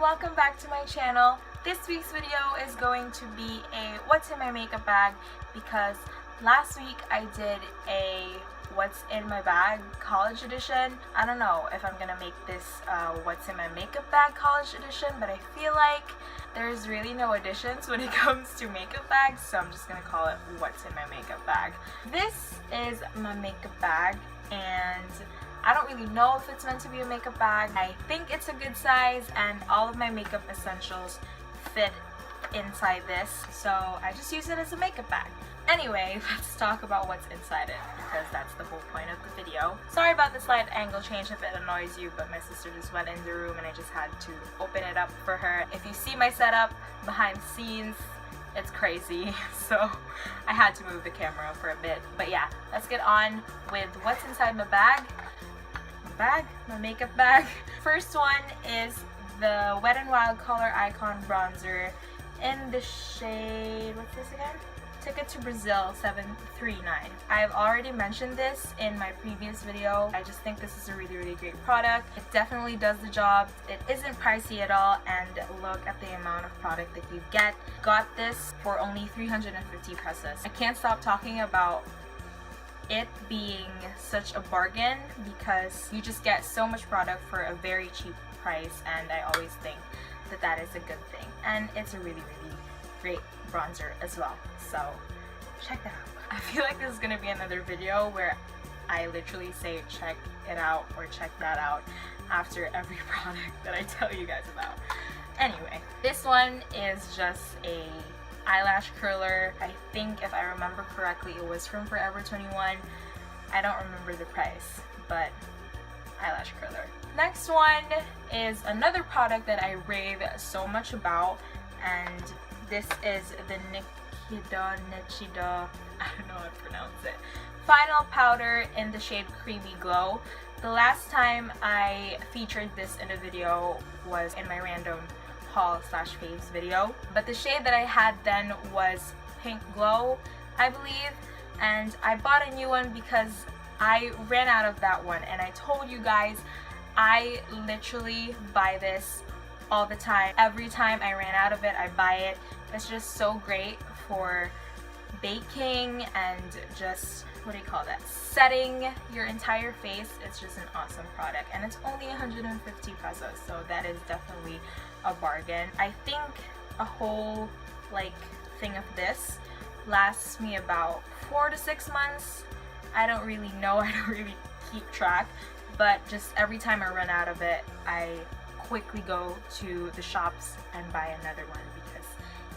welcome back to my channel. This week's video is going to be a what's in my makeup bag because last week I did a what's in my bag college edition. I don't know if I'm gonna make this what's in my makeup bag college edition, but I feel like there's really no additions when it comes to makeup bags, so I'm just gonna call it what's in my makeup bag. This is my makeup bag and I don't really know if it's meant to be a makeup bag. I think it's a good size and all of my makeup essentials fit inside this, so I just use it as a makeup bag. Anyway, let's talk about what's inside it because that's the whole point of the video. Sorry about the slight angle change if it annoys you, but my sister just went in the room and I just had to open it up for her. If you see my setup behind the scenes, it's crazy, so I had to move the camera for a bit. But yeah, let's get on with what's inside my bag. My makeup bag. First one is the Wet n Wild Color Icon Bronzer in the shade, what's this again? Ticket to Brazil 739. I've already mentioned this in my previous video. I just think this is a really great product. It definitely does the job. It isn't pricey at all, and look at the amount of product that you get. Got this for only 350 pesos. I can't stop talking about it being such a bargain because you just get so much product for a very cheap price, and I always think that that is a good thing, and it's a really great bronzer as well, so check that out. I feel like this is gonna be another video where I literally say check it out or check that out after every product that I tell you guys about. Anyway, this one is just a eyelash curler. I think if I remember correctly it was from Forever 21. I don't remember the price, but eyelash curler. Next one is another product that I rave so much about, and this is the Nichida, I don't know how to pronounce it, Final Powder in the shade Creamy Glow. The last time I featured this in a video was in my random haul/faves video, but the shade that I had then was Pink Glow, I believe, and I bought a new one because I ran out of that one, and I told you guys I literally buy this all the time. Every time I ran out of it, I buy it. It's just so great for baking and just, what do you call that, setting your entire face. It's just an awesome product, and it's only 150 pesos, so that is definitely a bargain. I think a whole thing of this lasts me about 4 to 6 months. I don't really know, I don't really keep track, but just every time I run out of it, I quickly go to the shops and buy another one because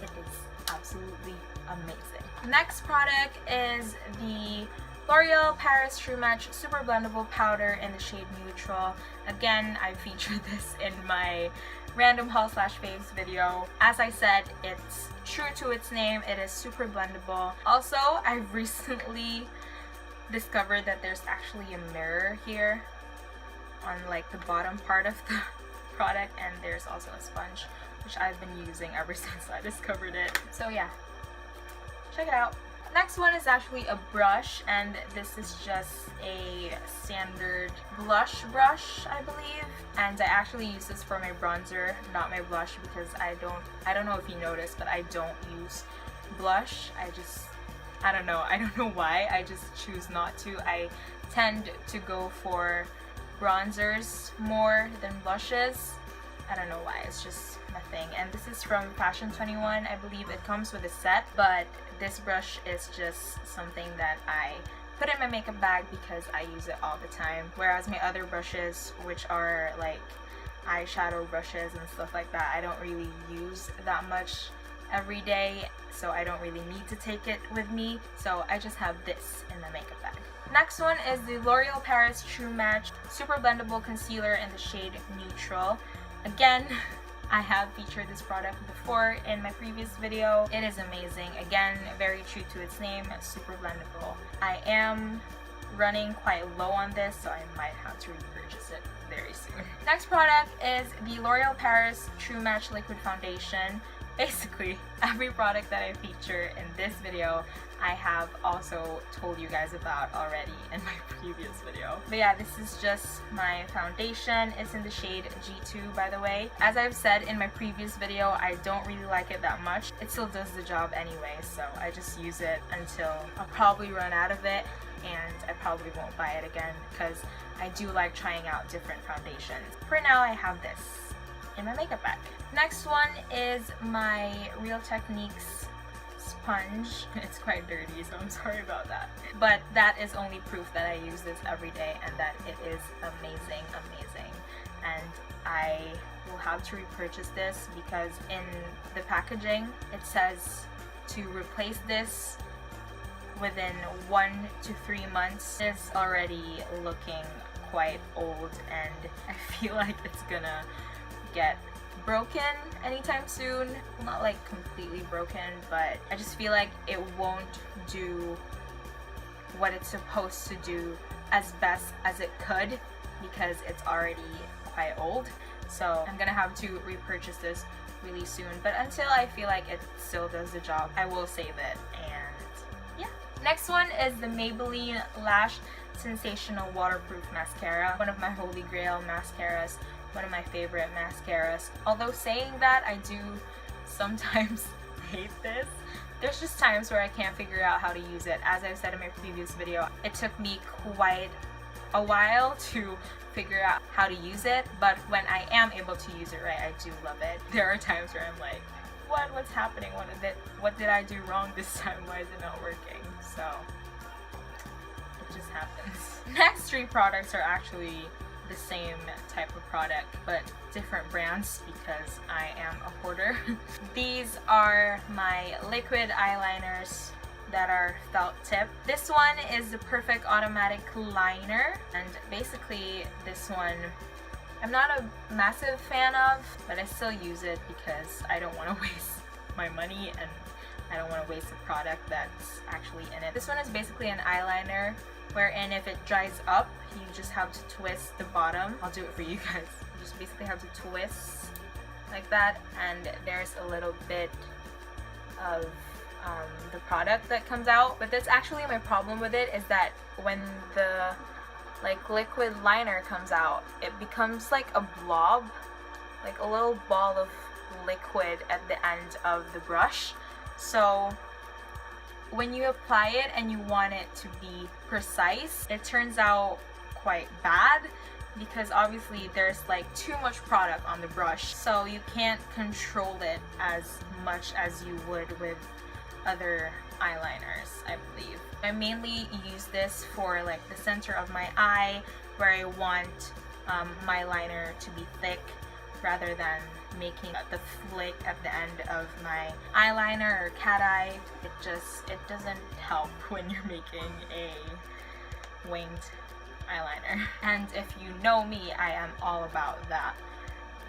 it is absolutely amazing. Next product is the L'Oreal Paris True Match Super Blendable Powder in the shade Neutral. Again, I featured this in my random haul/faves video. As I said, it's true to its name. It is super blendable. Also, I've recently discovered that there's actually a mirror here on the bottom part of the product, and there's also a sponge, which I've been using ever since I discovered it. So yeah, check it out. Next one is actually a brush, and this is just a standard blush brush, I believe, and I actually use this for my bronzer, not my blush, because I don't know if you noticed, but I don't use blush. I don't know why, I just choose not to. I tend to go for bronzers more than blushes. I don't know why, it's just my thing. And this is from Fashion 21. I believe it comes with a set, but this brush is just something that I put in my makeup bag because I use it all the time, whereas my other brushes, which are eyeshadow brushes and stuff like that, I don't really use that much every day, so I don't really need to take it with me, so I just have this in the makeup bag. Next one is the L'Oreal Paris True Match Super Blendable Concealer in the shade Neutral. Again, I have featured this product before in my previous video. It is amazing. Again, very true to its name, super blendable. I am running quite low on this, so I might have to repurchase it very soon. Next product is the L'Oreal Paris True Match Liquid Foundation. basically every product that I feature in this video I have also told you guys about already in my previous video. But yeah, this is just my foundation. It's in the shade G2, by the way. As I've said in my previous video, I don't really like it that much. It still does the job anyway, so I just use it until I'll probably run out of it, and I probably won't buy it again because I do like trying out different foundations. For now, I have this in my makeup bag. Next one is my Real Techniques sponge. It's quite dirty, so I'm sorry about that. But that is only proof that I use this every day and that it is amazing, amazing. And I will have to repurchase this because in the packaging it says to replace this within 1 to 3 months. It's already looking quite old and I feel like it's gonna get broken anytime soon. Well, not like completely broken, but I just feel like it won't do what it's supposed to do as best as it could because it's already quite old. So I'm gonna have to repurchase this really soon, but until I feel like it still does the job, I will save it. And yeah. Next one is the Maybelline Lash Sensational Waterproof Mascara, one of my holy grail mascaras, one of my favorite mascaras. Although saying that, I do sometimes hate this. There's just times where I can't figure out how to use it. As I've said in my previous video, it took me quite a while to figure out how to use it, but when I am able to use it right, I do love it. There are times where I'm like, what's happening? What did I do wrong this time? Why is it not working? So it just happens. Next 3 products are actually the same type of product but different brands because I am a hoarder. These are my liquid eyeliners that are felt tip. This one is the Perfect Automatic Liner, and basically this one I'm not a massive fan of, but I still use it because I don't want to waste my money and I don't want to waste a product that's actually in it. This one is basically an eyeliner wherein if it dries up, you just have to twist the bottom. I'll do it for you guys. You just basically have to twist like that, and there's a little bit of the product that comes out. But that's actually my problem with it, is that when the liquid liner comes out, it becomes like a blob, like a little ball of liquid at the end of the brush. So when you apply it and you want it to be precise, it turns out quite bad because obviously there's like too much product on the brush, so you can't control it as much as you would with other eyeliners, I believe. I mainly use this for like the center of my eye where I want my liner to be thick rather than making the flick at the end of my eyeliner or cat eye. It doesn't help when you're making a winged eyeliner. And if you know me, I am all about that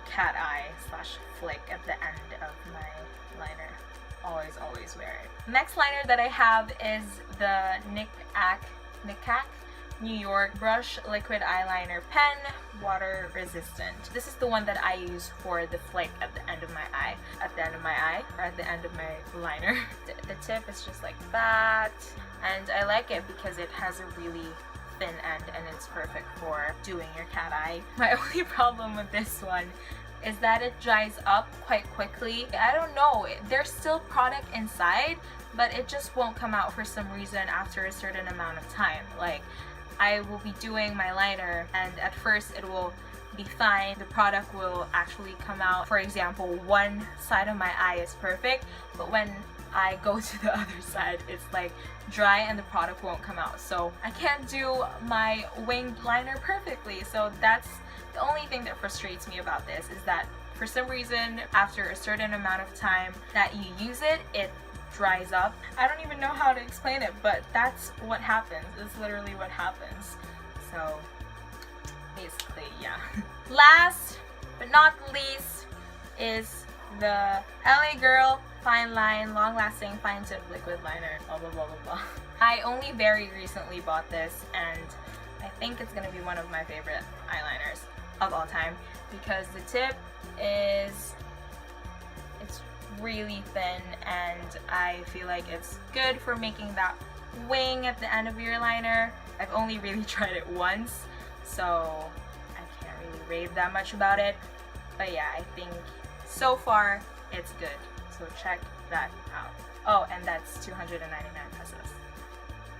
cat eye slash flick at the end of my liner. Always wear it. Next liner that I have is the NYX New York Brush Liquid Eyeliner Pen, water resistant. This is the one that I use for the flick at the end of my eye, or at the end of my liner. The tip is just like that, and I like it because it has a really thin end and it's perfect for doing your cat eye. My only problem with this one is that it dries up quite quickly. I don't know, there's still product inside, but it just won't come out for some reason after a certain amount of time. Like, I will be doing my liner and at first it will be fine. The product will actually come out. For example, one side of my eye is perfect, but when I go to the other side, it's like dry and the product won't come out. So I can't do my winged liner perfectly. So that's the only thing that frustrates me about this, is that for some reason, after a certain amount of time that you use it, it dries up. I don't even know how to explain it, but that's what happens. It's literally what happens. So basically, yeah. Last but not least is the LA Girl Fine Line Long Lasting Fine Tip Liquid Liner. Blah blah blah blah blah. I only very recently bought this, and I think it's gonna be one of my favorite eyeliners of all time because the tip is, it's really thin, and I feel like it's good for making that wing at the end of your liner. I've only really tried it once, so I can't really rave that much about it. But yeah, I think so far it's good. So check that out. Oh, and that's 299 pesos.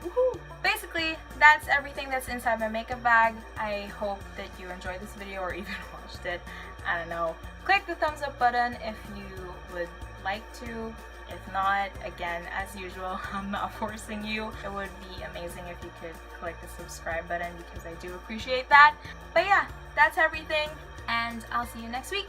Woohoo! Basically, that's everything that's inside my makeup bag. I hope that you enjoyed this video or even watched it. I don't know. Click the thumbs up button if you would like to. If not, again, as usual, I'm not forcing you. It would be amazing if you could click the subscribe button because I do appreciate that. But yeah, that's everything, and I'll see you next week.